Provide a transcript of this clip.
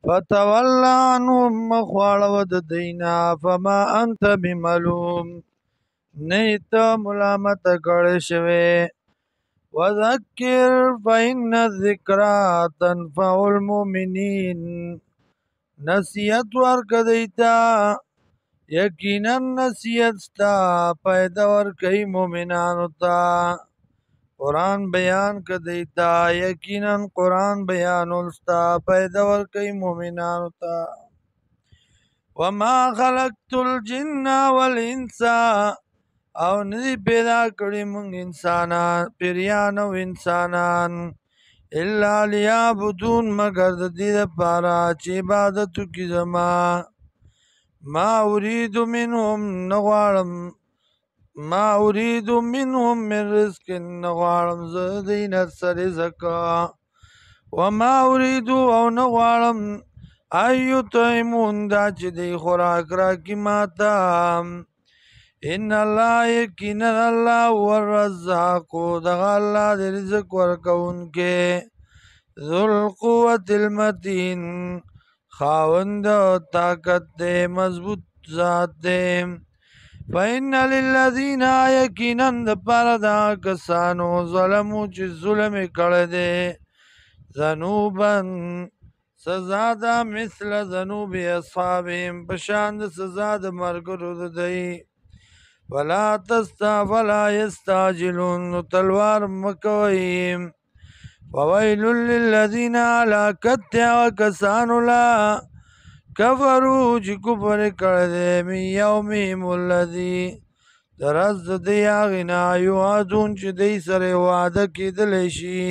فتول عنهم مخواړه د دینا فما انت بملوم نیت ملامت کړی شوی وذکر فإن الذکرى تنفع المؤمنین نصیحت ورکړه دیتا یقینا نصیحت ستا پیدا ورکوي مؤمنانو ته قرآن بیان کړه دیتا یقینا قرآن بیانول ستا پیدا ورکوي مؤمنانو ته وما خلقت الجن والانس او ندی پیدا کړی مونږ انسانان پیریان او انسانان الا لیعبدون مگر د دې دپاره چې عبادت وکړي زما ما اريد منهم نغواړم ما اريد منهم من رزق نغواړم زه دوی نه څه رزق وما اريد او نغواړم ان یطعمون دا چې دوی خوراک راکړي ماته ان الله یقینا الله هو الرزاق دغه الله د رزق ورکوونکی ذو القوة المتین خاوند طاقت دی مضبوط ذات دی فإن للذین یقینا دپاره دا کسانو ظلمو چې ظلم یې کړی دی ذنوبا سزا ده مثل ذنوب اصحابهم په شان د سزا د ملګرو د دوی فلا یستعجلون نو تلوار مکوئ فویل للذین هلاکت دی هغه کسانو له کفرو چې کفر یې کړی دی من یومهم الذي د ورځ د دوی هغې نه یوعدون چې دوی سره یې وعده کېدلی شي